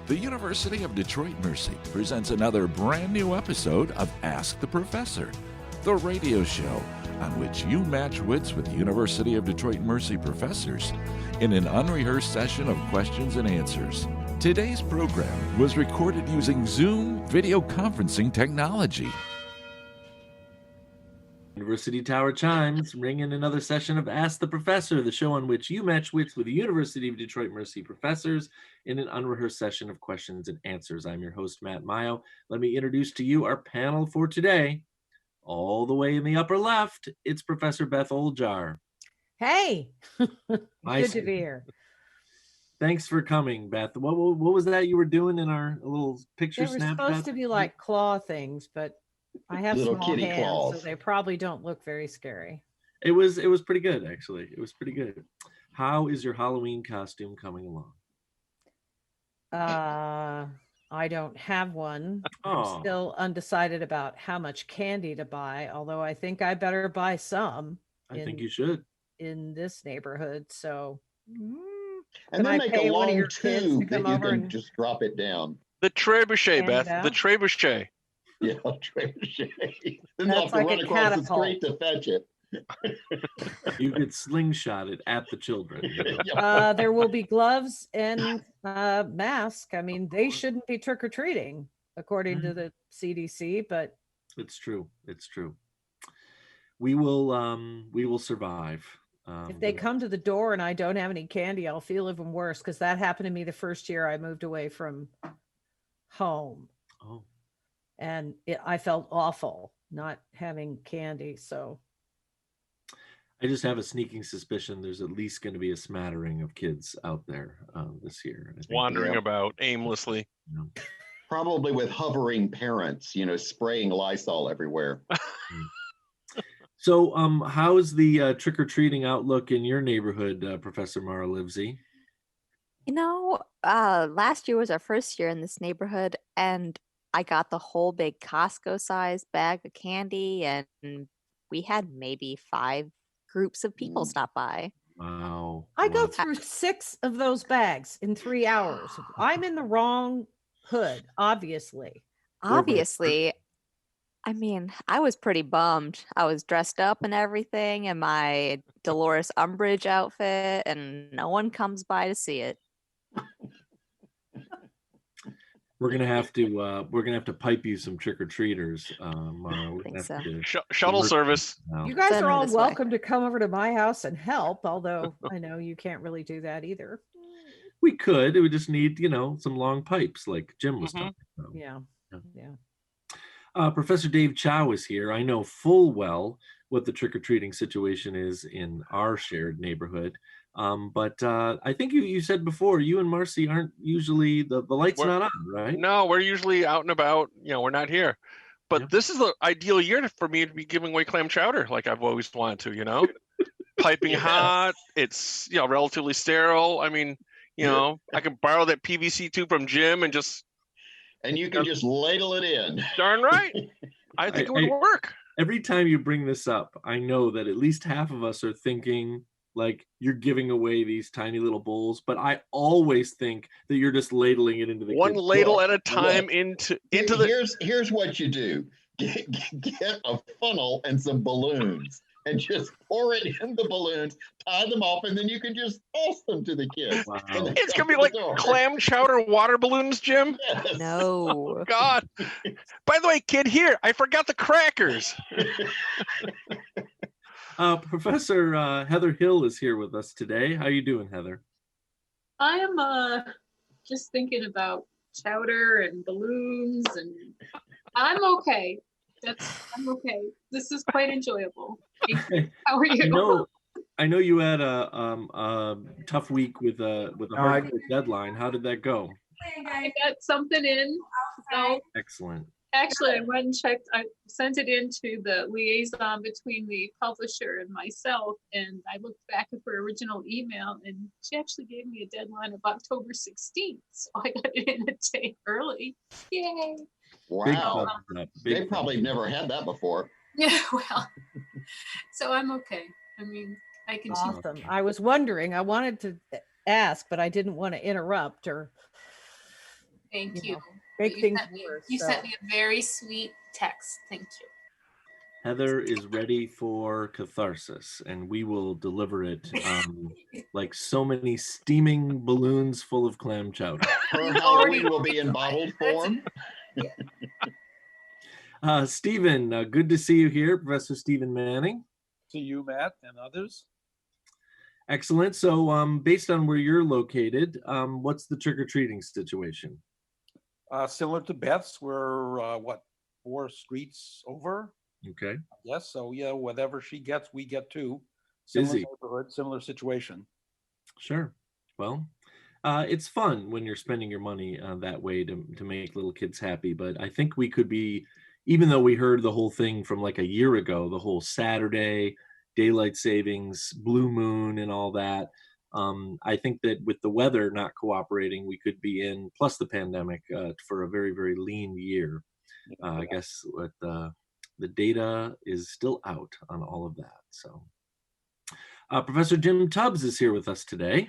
The University of Detroit Mercy presents another brand new episode of Ask the Professor, the radio show on which you match wits with University of Detroit Mercy professors in an unrehearsed session of questions and answers. Today's program was recorded using Zoom video conferencing technology. University Tower chimes ring in another session of Ask the Professor, the show on which you match wits with the University of Detroit Mercy professors in an unrehearsed session of questions and answers. I'm your host, Matt Mayo. Let me introduce to you our panel for today. All the way in the upper left, it's Professor Beth Oljar. Hey, good to be here. Thanks for coming, Beth. What was that you were doing in our little picture snap? They were supposed to be like claw things, but I have little small kitty hands, claws. so they probably don't look very scary. It was pretty good, actually. It was pretty good. How is your Halloween costume coming along? I don't have one. Oh. I'm still undecided about how much candy to buy, although I think I better buy some. I think you should. In this neighborhood, so. And then I make pay a one of long your kids to tube that come you over can and just drop it down. The trebuchet, hand Beth. it out? The trebuchet. Yeah, trebuchet. Then That's you have to like run a across the catapult. street to fetch it. You could slingshot it at the children. there will be gloves and mask. I mean, they shouldn't be trick-or-treating according to the CDC, but It's true. It's true. We will survive. if they come to the door and I don't have any candy, I'll feel even worse, because that happened to me the first year I moved away from home. Oh. And I felt awful not having candy. So I just have a sneaking suspicion there's at least going to be a smattering of kids out there this year. I think. Wandering about aimlessly. You know. Probably with hovering parents, spraying Lysol everywhere. So, how is the trick-or-treating outlook in your neighborhood, Professor Mara Livezey? Last year was our first year in this neighborhood, and I got the whole big Costco-sized bag of candy, and we had maybe 5 groups of people stop by. Wow. I go Wow. through 6 of those bags in 3 hours. I'm in the wrong hood, obviously. Obviously, I mean, I was pretty bummed. I was dressed up and everything in my Dolores Umbridge outfit, and no one comes by to see it. We're gonna have to pipe you some trick-or-treaters. Mara. I think so. Shuttle service. Now. You guys Send are them all this way. welcome to come over to my house and help, although I know you can't really do that either. We could. It would just need, some long pipes like Jim was talking about. Yeah. Professor Dave Chow is here. I know full well what the trick-or-treating situation is in our shared neighborhood. But I think you said before, you and Marcy aren't usually, the light's We're- not on, right? No, we're usually out and about. We're not here. But Yeah. this is the ideal year for me to be giving away clam chowder like I've always wanted to, Piping Yeah. hot. It's, relatively sterile. I mean, I can borrow that PVC tube from Jim and just, And you can just ladle it in. darn right. I think it would work. Every time you bring this up, I know that at least half of us are thinking like you're giving away these tiny little bowls, but I always think that you're just ladling it into the One kids' ladle bowl. at a time Look, into the. Here's what you do. Get a funnel and some balloons and just pour it in the balloons, tie them off, and then you can just toss them to the kids. Wow. And they It's come going to be to the like door. clam chowder water balloons, Jim. Yes. No. God. By the way, kid, here, I forgot the crackers. Professor Heather Hill is here with us today. How you doing, Heather? I am just thinking about chowder and balloons, and I'm okay. I'm okay. This is quite enjoyable. How are you? I know you had a tough week with a hard deadline. How did that go? I got something in. So Excellent. actually, I went and checked. I sent it into the liaison between the publisher and myself, and I looked back at her original email, and she actually gave me a deadline of October 16th. So I got it in a day early. Yay! Big Wow. thumbs up. They Big probably thumbs never had that before. Yeah, well, so I'm okay. I mean, I can. Awesome. I was wondering, I wanted to ask, but I didn't want to interrupt or Thank you you. know, make You things sent me- worse. You so. sent me a very sweet text. Thank you. Heather is ready for catharsis, and we will deliver it like so many steaming balloons full of clam chowder. Her You've already Halloween will be in bottled form. Stephen, good to see you here, Professor Stephen Manning. To you, Matt, and others. Excellent. So based on where you're located, what's the trick-or-treating situation? Similar to Beth's, we're 4 streets over. Okay. Yes, so yeah, whatever she gets, we get too. Similar Busy. neighborhood, similar situation. Sure. Well, it's fun when you're spending your money that way to make little kids happy. But I think we could be, even though we heard the whole thing from like a year ago, the whole Saturday, daylight savings, blue moon, and all that. I think that with the weather not cooperating, we could be in, plus the pandemic, for a very, very lean year. I guess what the data is still out on all of that. So Professor Jim Tubbs is here with us today.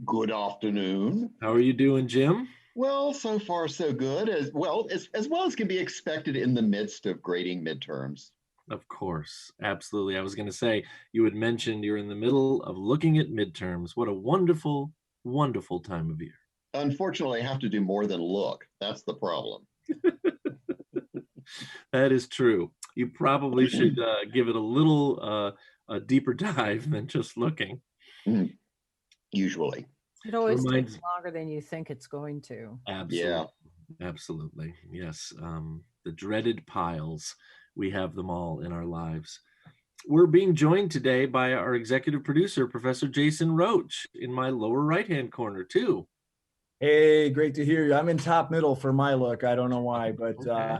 Good afternoon. How are you doing, Jim? Well, so far so good, as well as can be expected in the midst of grading midterms. Of course, absolutely. I was going to say, you had mentioned you're in the middle of looking at midterms. What a wonderful, wonderful time of year. Unfortunately, I have to do more than look. That's the problem. That is true. You probably should give it a little a deeper dive than just looking. Usually. It always Reminds- takes longer than you think it's going to. Absolutely. Yeah. Absolutely. Yes. The dreaded piles. We have them all in our lives. We're being joined today by our executive producer, Professor Jason Roach, in my lower right-hand corner, too. Hey, great to hear you. I'm in top middle for my look. I don't know why, but Okay.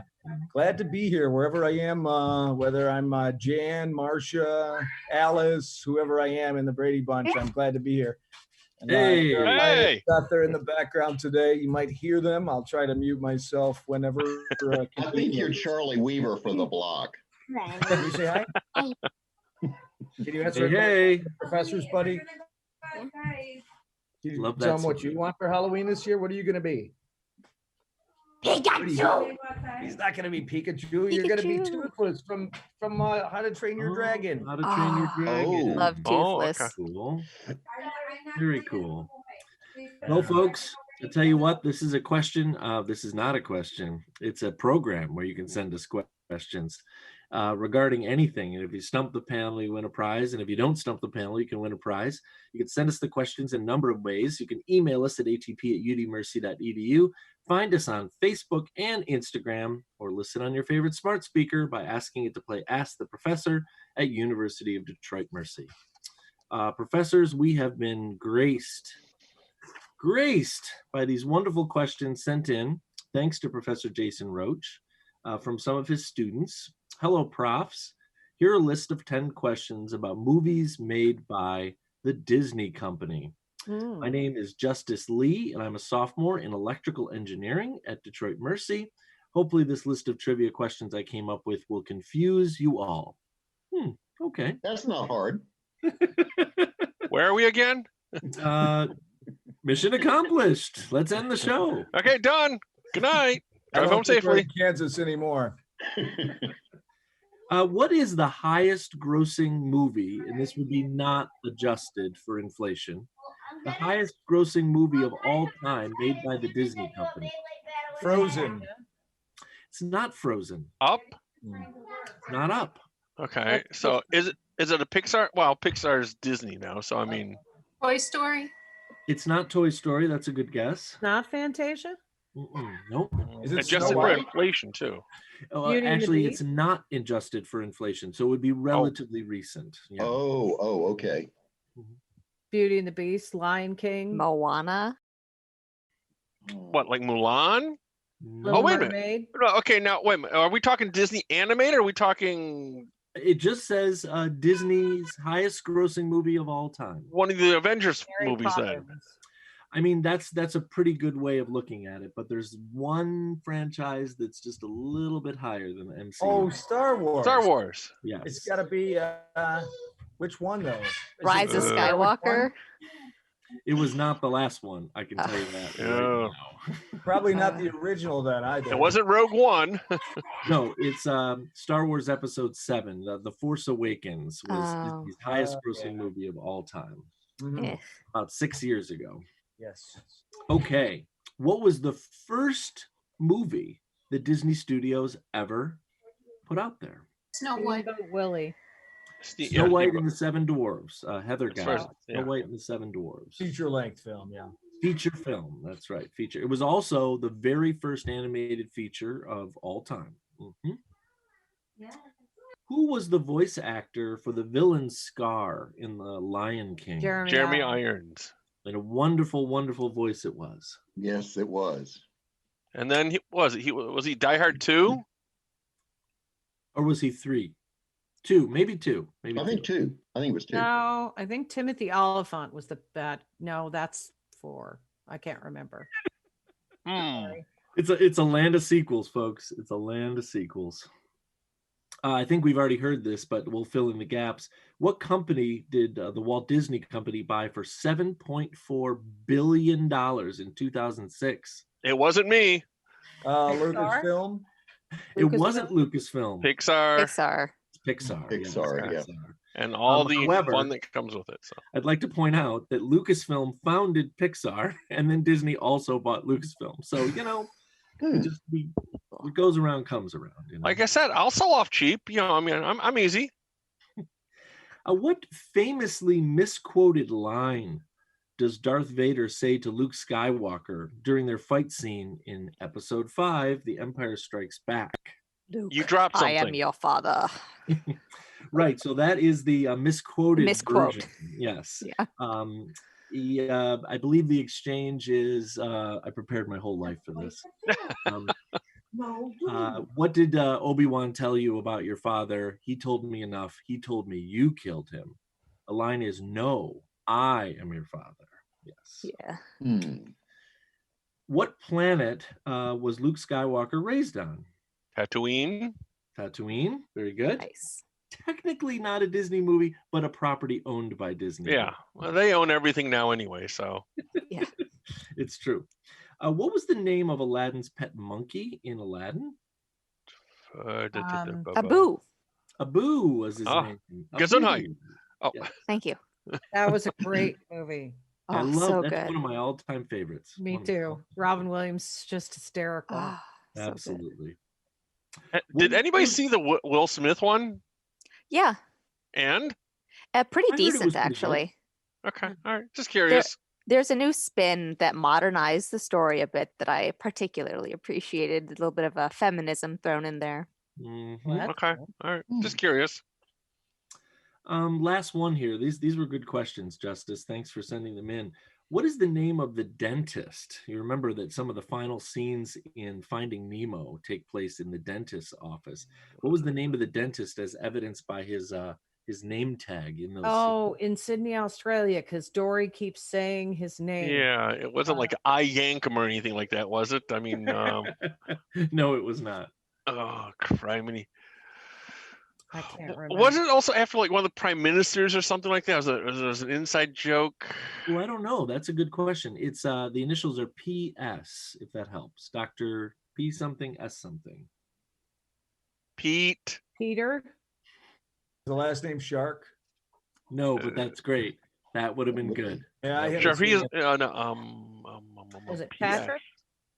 glad to be here wherever I am, whether I'm Jan, Marcia, Alice, whoever I am in the Brady Bunch. I'm glad to be here. And, Hey. there are Hey. pilots out there in the background today. You might hear them. I'll try to mute myself whenever. I think you're Charlie Weaver for the block. Can you say hi? Can you answer Hey. professors, buddy? Can you Love tell that them what story. you want for Halloween this year? What are you going to be? Pikachu. He's not going to be Pikachu. You're going to be Pikachu. Toothless from How to Train Your Oh, Dragon. How to Train Your Ah, Dragon. Love Oh, Toothless. okay. Cool. Very cool. Well, folks, to tell you what, this is a question. This is not a question. It's a program where you can send us questions regarding anything. And if you stump the panel, you win a prize. And if you don't stump the panel, you can win a prize. You can send us the questions in a number of ways. You can email us at atp@udmercy.edu. Find us on Facebook and Instagram, or listen on your favorite smart speaker by asking it to play Ask the Professor at University of Detroit Mercy. Professors, we have been graced by these wonderful questions sent in, thanks to Professor Jason Roach, from some of his students. Hello, profs. Here are a list of 10 questions about movies made by the Disney Company. My name is Justice Lee, and I'm a sophomore in electrical engineering at Detroit Mercy. Hopefully this list of trivia questions I came up with will confuse you all. Okay. That's not hard. Where are we again? Mission accomplished. Let's end the show. Okay, done. Good night. I Drive don't home think we're safely. in Kansas anymore. What is the highest grossing movie, and this would be not adjusted for inflation, the highest grossing movie of all time made by the Disney Company? Frozen. It's not Frozen. Up. It's not Up. Okay. So is it a Pixar? Well, Pixar's Disney now. So I mean, Toy Story. It's not Toy Story. That's a good guess. Not Fantasia? Nope. Is it adjusted Snow for White? inflation too. Beauty and the Actually, it's Beast? not adjusted for inflation, so it would be relatively recent. Yeah. Oh, okay. Beauty and the Beast, Lion King, Moana. What, like Mulan? Little wait a minute. Mermaid. No, okay, now wait a minute. Are we talking Disney animated? Or are we talking It just says Disney's highest grossing movie of all time. one of the Avengers Harry movies Potter. then? I mean, that's a pretty good way of looking at it, but there's one franchise that's just a little bit higher than the MCU. Oh, Star Wars. Star Wars. Yes. It's got to be which one though? Is Rise of it- Skywalker. It was not the last one. I can tell you that right Oh. now. Probably not the original then either. It wasn't Rogue One. No, it's Star Wars Episode 7. The Force Awakens was Oh. Disney's highest Yeah. grossing movie of all time. Mhm. Eh. About 6 years ago. Yes. Okay. What was the first movie that Disney Studios ever put out there? Snow White. Steamboat Willie. Snow White and the Seven Dwarfs. Heather As far got as- it. yeah. Snow White and the Seven Dwarfs. Feature length film, yeah. Feature film. That's right. Feature. It was also the very first animated feature of all time. Mhm. Who was the voice actor for the villain Scar in The Lion King? Jeremy Irons. And a wonderful, wonderful voice it was. Yes, it was. And then was he Die Hard 2? Or was he 3? 2, maybe 2. Maybe I think 2. I think it was 2. No, I think Timothy Oliphant was the bad. No, that's 4. I can't remember. Sorry. It's a land of sequels, folks. It's a land of sequels. I think we've already heard this, but we'll fill in the gaps. What company did the Walt Disney Company buy for $7.4 billion in 2006? It wasn't me. Lucasfilm. It wasn't Lucasfilm. Pixar. Pixar. It's Pixar. Pixar, yes, yeah. Pixar. And all the However, fun that comes with it. So I'd like to point out that Lucasfilm founded Pixar, and then Disney also bought Lucasfilm. So, what goes around comes around. like I said, I'll sell off cheap. I mean, I'm easy. What famously misquoted line does Darth Vader say to Luke Skywalker during their fight scene in Episode 5, The Empire Strikes Back? Luke, You dropped I something. am your father. Right, so that is the misquoted Misquote. version. Yes. Yeah. I believe the exchange is, I prepared my whole life for this. What did Obi-Wan tell you about your father? He told me enough. He told me you killed him. The line is, no, I am your father. Yes. Yeah. What planet was Luke Skywalker raised on? Tatooine. Tatooine. Very good. Nice. Technically not a Disney movie, but a property owned by Disney. Yeah. Well, they own everything now anyway. So Yeah. It's true. What was the name of Aladdin's pet monkey in Aladdin? Abu. Abu was his Ah, name. Gesundheit. Abu. Oh, Yeah. Thank you. That was a great movie. I Oh, love so that's good. one of my all-time favorites. Me One of my too. all-time Robin Williams, just hysterical. Ah, so good. Absolutely. did anybody see the Will Smith one? Yeah. And Pretty heard it was decent, pretty good. actually. okay, all right, just curious. There's a new spin that modernized the story a bit that I particularly appreciated. A little bit of a feminism thrown in there. Mhm. Well, that's Okay, cool. all right, just curious. Last one here. These were good questions, Justice. Thanks for sending them in. What is the name of the dentist? You remember that some of the final scenes in Finding Nemo take place in the dentist's office. What was the name of the dentist as evidenced by his name tag in those? Oh, in Sydney, Australia, because Dory keeps saying his name. Yeah, it wasn't like I yank 'em or anything like that, was it? I mean, No, it was not. oh, criminy. I can't remember. Wasn't it also after like one of the prime ministers or something like that? Was an inside joke? Well, I don't know. That's a good question. It's the initials are PS, if that helps. Dr. P something S something. Pete. Peter? The last name Shark. No, but that's great. That would have been good. Yeah, I haven't Sure, seen he's it. Was it PS. Patrick?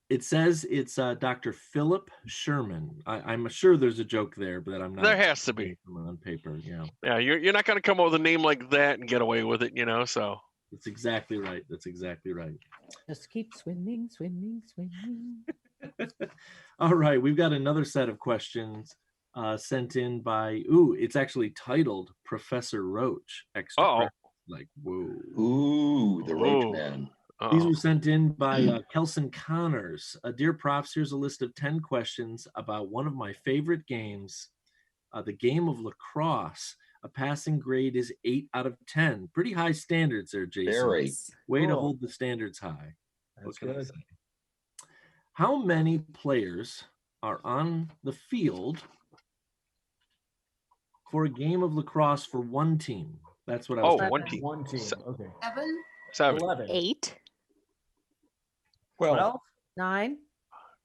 It says it's Dr. Philip Sherman. I'm sure there's a joke there, but I'm not. There has to be. On paper. Yeah, Yeah, you're not going to come up with a name like that and get away with it, So that's exactly right. That's exactly right. Just keep swimming, swimming, swimming. All right, we've got another set of questions sent in by. It's actually titled Professor Roach. Extra. Uh-oh. Like whoa. Ooh, the Roach Whoa. Man. These were sent in by Kelson Connors. Dear Profs, here's a list of 10 questions about one of my favorite games, the game of Lacrosse. A passing grade is 8 out of 10. Pretty high standards there, Jason. Very. Way to Cool. hold the standards high. What That's can I good. say? How many players are on the field for a game of lacrosse for one team? That's what I was Oh, talking one about. team. One team. So- Okay. 7? 7. 11. 8. Well, 12. 9.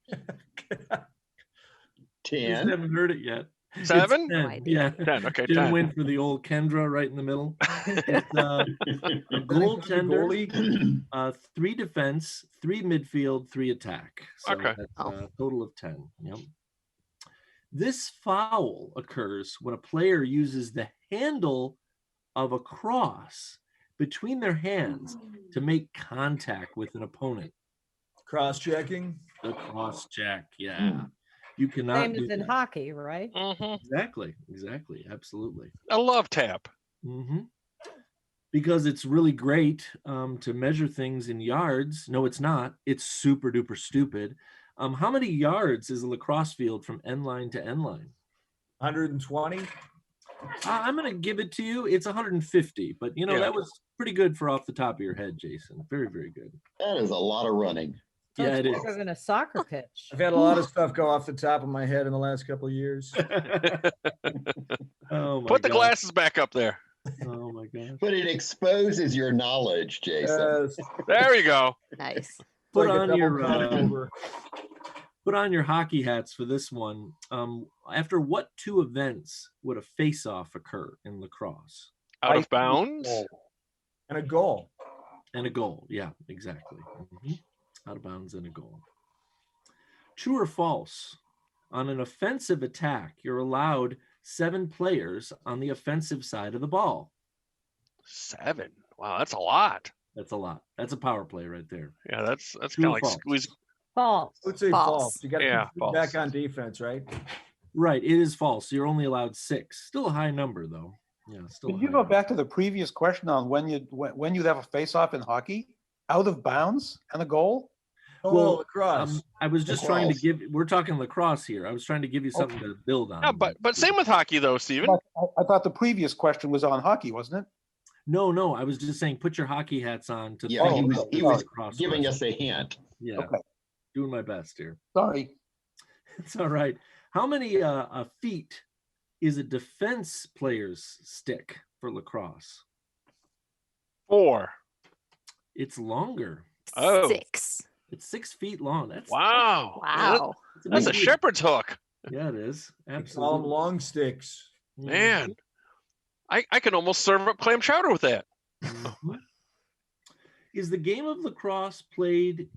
Just 10. haven't heard it yet. It's 7? 10, No idea. yeah. 10. Okay, Jim 10. went for the old Kendra right in the middle. It's a goaltender, Goalie. 3 defense, 3 midfield, 3 attack. So Okay. that's Oh. a total of 10. Yep. This foul occurs when a player uses the handle of a cross between their hands to make contact with an opponent. Cross-checking. The cross check, yeah. You cannot Same do as in that. hockey, right? Exactly, absolutely. I love tap. Because it's really great to measure things in yards. No, it's not. It's super duper stupid. How many yards is a lacrosse field from end line to end line? 120. I'm going to give it to you. It's 150, but Yeah. that was pretty good for off the top of your head, Jason. Very, very good. That is a lot of running. Yeah, It's it is. bigger than a soccer pitch. I've had a lot of stuff go off the top of my head in the last couple of years. Oh my Put the God. glasses back up there. Oh my gosh. But it exposes your knowledge, Jason. There you go. Nice. Put like a on double your cut over. put on your hockey hats for this one. After what 2 events would a face-off occur in lacrosse? Out of bounds. And a goal. And a goal. Yeah, exactly. Out of bounds and a goal. True or false? On an offensive attack, you're allowed 7 players on the offensive side of the ball. 7. Wow, that's a lot. That's a lot. That's a power play right there. Yeah, that's True kind of or like false? squeeze. False. I would say False. false. You got to Yeah, put back false. on defense, right? Right. It is false. You're only allowed 6. Still a high number, though. Yeah, still. Could a you high go number. back to the previous question on when you'd have a face-off in hockey? Out of bounds and a goal? Oh, Well, lacrosse. I was just trying to Lacrosse. give. We're talking lacrosse here. I was trying to give you something to build on. Yeah, but same with hockey though, Steven. But I thought the previous question was on hockey, wasn't it? No. I was just saying, put your hockey hats on to. Yeah, think he was about he this was lacrosse giving question. us a hint. Yeah, Okay. doing my best here. Sorry. It's all right. How many feet is a defense player's stick for lacrosse? 4. It's longer. Oh. 6. It's 6 feet long. That's Wow. Wow. That's a big deal. shepherd's hook. Yeah, it is. We call them Absolutely. long sticks. Man. I can almost serve up clam chowder with that. Mhm. Is the game of lacrosse played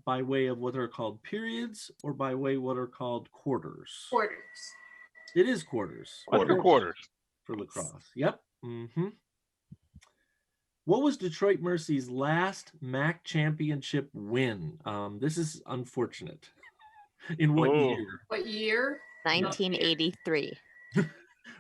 by way of what are called periods or by way of what are called quarters? Quarters. It is quarters Quarters. for lacrosse. Yep. What was Detroit Mercy's last MAC championship win? This is unfortunate. In what Oh. year? What year? 1983.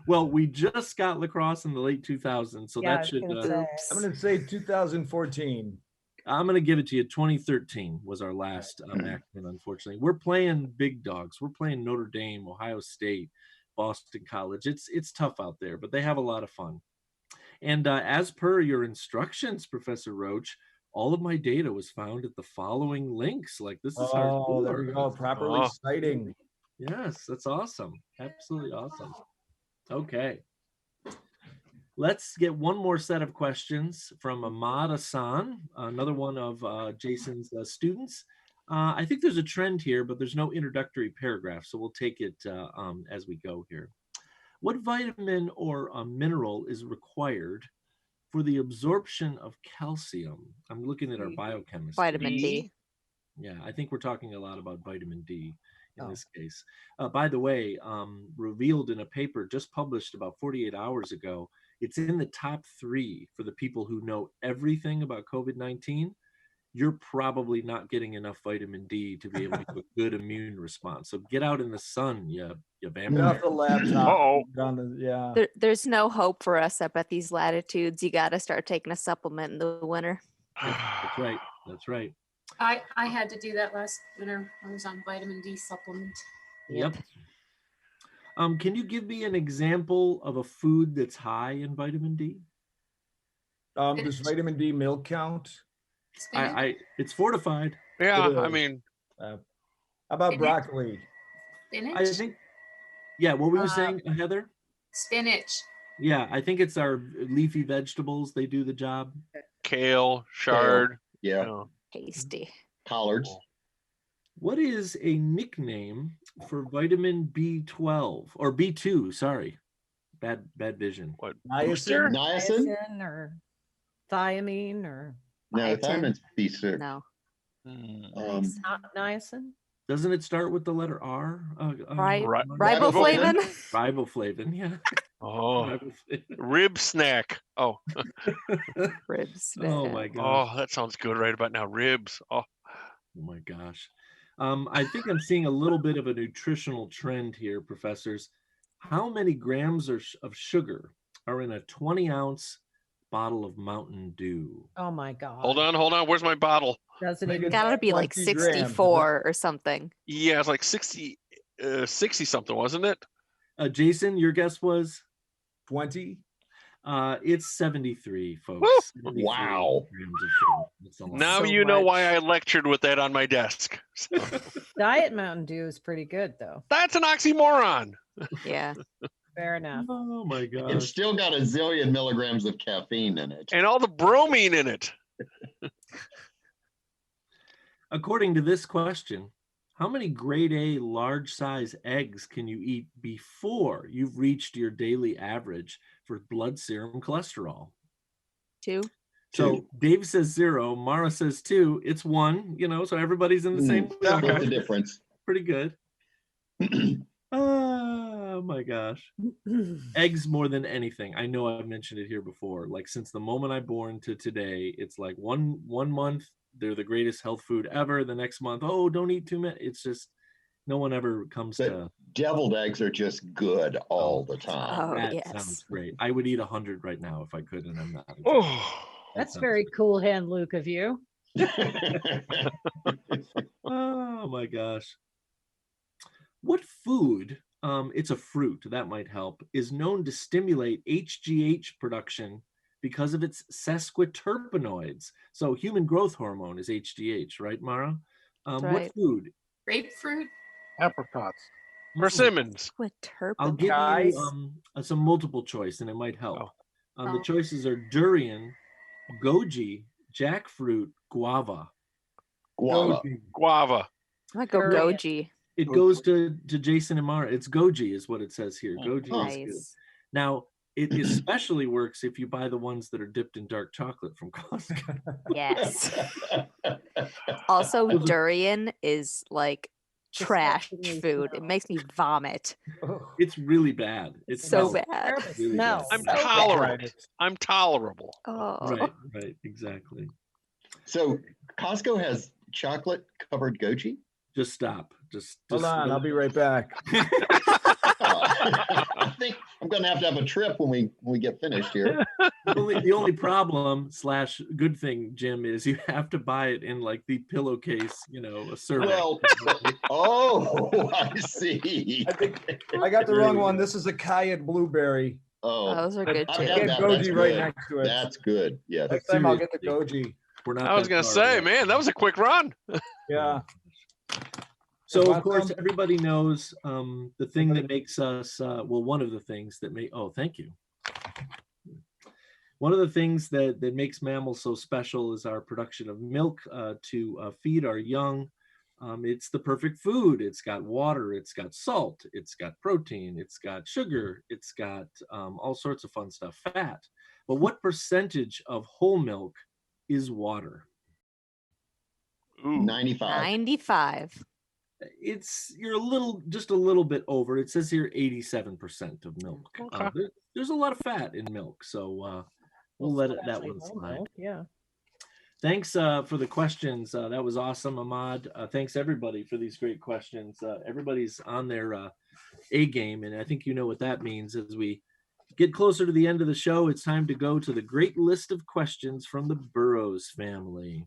Well, we just got lacrosse in the late 2000s, so Yeah, I that was should. gonna say. Oops. I'm going to say 2014. I'm going to give it to you. 2013 was our last MAC win, unfortunately. We're playing big dogs. We're playing Notre Dame, Ohio State, Boston College. It's tough out there, but they have a lot of fun. And as per your instructions, Professor Roach, all of my data was found at the following links. Like, this is our Oh, there we go. Properly Oh. citing. Yes, that's awesome. Absolutely awesome. Okay. Let's get one more set of questions from Ahmad Hassan, another one of Jason's students. I think there's a trend here, but there's no introductory paragraph, so we'll take it as we go here. What vitamin or mineral is required for the absorption of calcium? I'm looking at our biochemistry. Vitamin D. Yeah, I think we're talking a lot about vitamin D in Oh. this case. By the way, revealed in a paper just published about 48 hours ago, it's in the top 3 for the people who know everything about COVID-19. You're probably not getting enough vitamin D to be able to do a good immune response. So get out in the sun, you Get vampire. off the laptop. Uh-oh. Down to, yeah. There's no hope for us up at these latitudes. You got to start taking a supplement in the winter. That's right. That's right. I had to do that last winter. I was on vitamin D supplement. Yep. Can you give me an example of a food that's high in vitamin D? Does vitamin D milk count? Spinach. It's fortified. Yeah, It I is. mean, How about Spinach. broccoli? Spinach. I think. Yeah. What were you saying, Heather? Spinach. Yeah, I think it's our leafy vegetables. They do the job. kale, chard. Yeah, You know. Tasty. collards. What is a nickname for vitamin B12 or B2? Sorry, bad vision. What? Niacin? Booster? Niacin? Niacin or thiamine or No, Biotin? thiamin's B6. No. not niacin? Doesn't it start with the letter R? Riboflavin? Riboflavin, yeah. Oh, Riboflavin. rib snack. Oh, Ribs. Oh my gosh. oh, that sounds good right about now. Ribs. Oh, Oh my gosh. I think I'm seeing a little bit of a nutritional trend here, professors. How many grams of sugar are in a 20-ounce bottle of Mountain Dew? Oh my God. hold on. Where's my bottle? Doesn't Make even it Gotta be like 20 grams, is it? 64 or something. Yeah, it's like 60 something, wasn't it? Jason, your guess was? 20. It's 73, folks. Woo! 73 Wow. grams of sugar. That's a lot. Now So you know why much. I lectured with that on my desk. Diet Mountain Dew is pretty good though. That's an oxymoron. Yeah. Fair enough. Oh my It's gosh. still got a zillion milligrams of caffeine in it. And all the bromine in it. According to this question, how many grade A large size eggs can you eat before you've reached your daily average for blood serum cholesterol? 2. So Dave says 0, Mara says 2, it's 1, so everybody's in the same Split boat. the difference. Pretty good. Oh my gosh. Eggs more than anything. I know I've mentioned it here before. Like since the moment I born to today, it's like one month they're the greatest health food ever. The next month, oh, don't eat too many. It's just no one ever comes But to deviled eggs are just good all the time. Oh, that. yes. Sounds great. I would eat 100 right now if I could, and I'm not. Oh, That's sounds very cool hand, Luke, of you. Oh my gosh. What food, it's a fruit, that might help, is known to stimulate HGH production because of its sesquiterpenoids? So human growth hormone is HGH, right, Mara? What right. food? Grapefruit. Apricots. persimmons. With I'll give Guys? you some multiple choice and it might help. The Oh. choices are durian, goji, jackfruit, guava. Guava. Guava. I might go Durian. goji. It goes to Jason and Mara. It's goji is what it says here. Goji is good. Nice. Now, it especially works if you buy the ones that are dipped in dark chocolate from Costco. Yes. Also, durian is like trash Disgustingly food. It smell. makes me vomit. It's really bad. It's So smells bad. terrible. Really Smells bad. I'm so bad. tolerant. I'm tolerable. Oh. Right, exactly. So Costco has chocolate covered goji? Just stop. Just Hold on, I'll be right back. I think I'm going to have a trip when we get finished here. The only problem / good thing, Jim, is you have to buy it in like the pillowcase, a serving. Well, oh, I see. I think I got the wrong one. This is a cayenne blueberry. Oh, Those are good I've too. got Get that. goji That's right good. next to it. That's good. Yes. Next time I'll get the goji. We're not I was that gonna far say, away. man, that was a quick run. Yeah. So of Want course, some? everybody knows the thing that makes us, one of the things that thank you. One of the things that makes mammals so special is our production of milk to feed our young. It's the perfect food. It's got water, it's got salt, it's got protein, it's got sugar, it's got all sorts of fun stuff, fat. But what percentage of whole milk is water? Ooh. 95. 95. You're just a little bit over. It says here 87% of milk. Okay. There's a lot of fat in milk, so we'll let that one slide. Yeah. Thanks for the questions. That was awesome, Ahmad. Thanks everybody for these great questions. Everybody's on their A game, and I think you know what that means. As we get closer to the end of the show, it's time to go to the great list of questions from the Burrows family.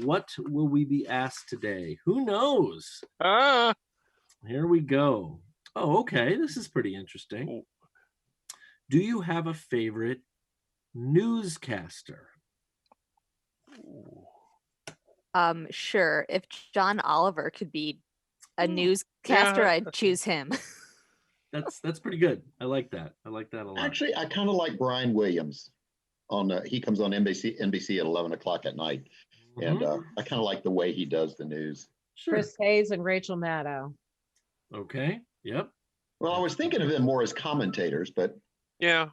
What will we be asked today? Who knows? Here we go. Oh, okay. This is pretty interesting. Do you have a favorite newscaster? Sure. If John Oliver could be a newscaster, Yeah. I'd choose him. That's pretty good. I like that. I like that a lot. Actually, I kind of like Brian Williams. he comes on NBC at 11 o'clock at night. And I kind of like the way he does the news. Sure. Chris Hayes and Rachel Maddow. Okay. Yep. Well, I was thinking of them more as commentators, but Yeah,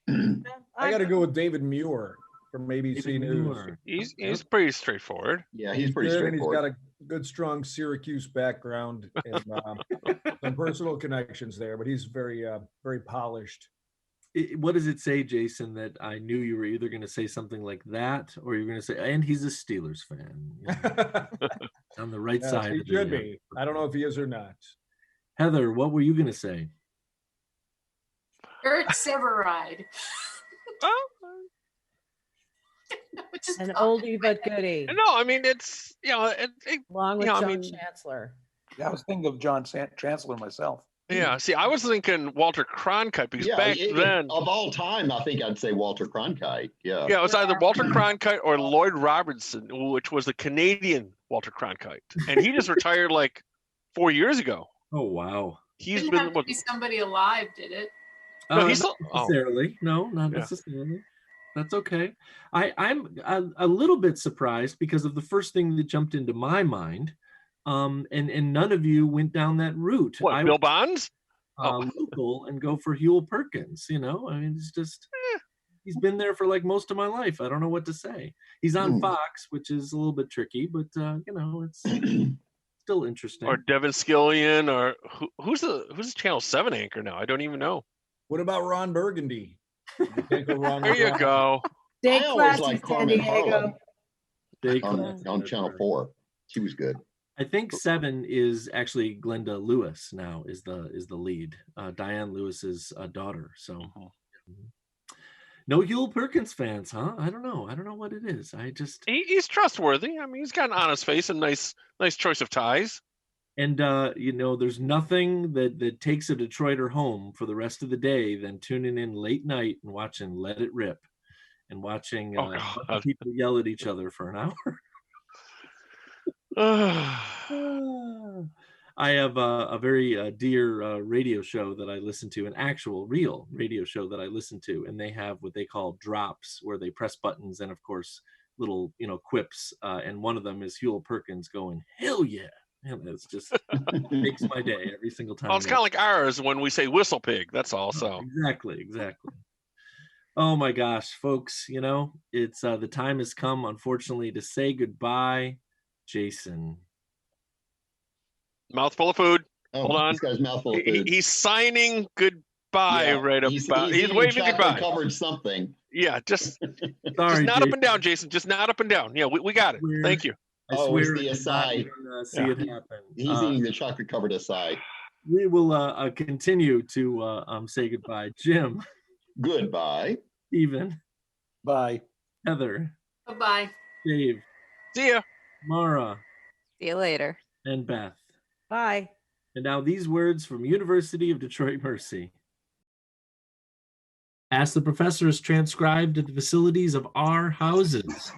I got to go with David Muir from ABC David News. Muir. he's pretty straightforward. yeah, he's pretty Good, and he's straightforward. got a good, strong Syracuse background and some personal connections there, but he's very, very polished. What does it say, Jason, that I knew you were either going to say something like that or you're going to say, and he's a Steelers fan. You know, on the right Yes, side. he of should the, be. I don't know if he is or not. Heather, what were you going to say? Eric Severide. Oh, Which is An not- oldie but goodie, no, I mean it's along with yeah, I John mean- Chancellor. Yeah, I was thinking of John Chancellor myself. yeah. See, I was thinking Walter Cronkite because Yeah, back then, of all time, I think I'd say Walter Cronkite. Yeah. yeah, it was either Walter Cronkite or Lloyd Robertson, which was the Canadian Walter Cronkite, and he just retired like 4 years ago. Oh, wow. He's didn't been have to what, be somebody alive, did it? No, he's not still- oh. necessarily. No, not Yeah. necessarily. That's okay. I'm a little bit surprised because of the first thing that jumped into my mind, and none of you went down that route. what I Bill Bonds? local and go for Huel Perkins. You know, I mean, it's just he's been there for like most of my life. I don't know what to say. He's on Fox, which is a little bit tricky, but you know, it's still interesting. Or Devin Scillian, or who's the Channel 7 anchor now? I don't even know. What about Ron Burgundy? You can't go wrong There with you Ron. go. Day I always class in like San Carmen Diego. Harlan Day on, class. on Channel 4. She was good. I think 7 is actually Glenda Lewis now is the lead. Diane Lewis's daughter. So no Huel Perkins fans, huh? I don't know. I don't know what it is. I just He's trustworthy. I mean, he's got an honest face and nice choice of ties. and you know, there's nothing that takes a Detroiter home for the rest of the day than tuning in late night and watching Let It Rip and watching Oh, God. people yell at each other for an hour. I have a very dear radio show that I listen to, an actual real radio show that I listen to, and they have what they call drops where they press buttons and of course little, you know, quips, and one of them is Huel Perkins going, "Hell yeah." And it's just makes my day every single time. Well, it's kind of like ours when we say whistle pig. That's all. So Exactly. Oh my gosh, folks, you know, it's the time has come, unfortunately, to say goodbye. Jason. mouthful of food. Oh, Hold on. This guy's mouthful of food. He's signing goodbye Yeah, right he's about. He's eating waving chocolate goodbye. covered something. Yeah, just Sorry, not Jason. up and down, Jason. Just not up and down. Yeah, we got it. Weird. Thank you. I Oh, swear it's I the did not aside. even, see Yeah. it happen. He's eating the chocolate covered aside. We will continue to say goodbye. Jim, Goodbye. Stephen, Bye. Heather, Bye-bye. Dave, See ya. Mara, See you later. and Beth. Bye. And now these words from University of Detroit Mercy. Ask the Professor is transcribed at the facilities of our houses,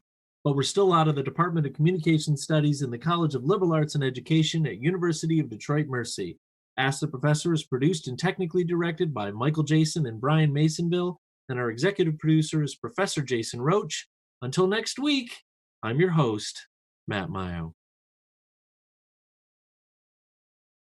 but we're still out of the Department of Communication Studies in the College of Liberal Arts and Education at University of Detroit Mercy. Ask the Professor is produced and technically directed by Michael Jason and Brian Masonville, and our executive producer is Professor Jason Roach. Until next week, I'm your host, Matt Mayo.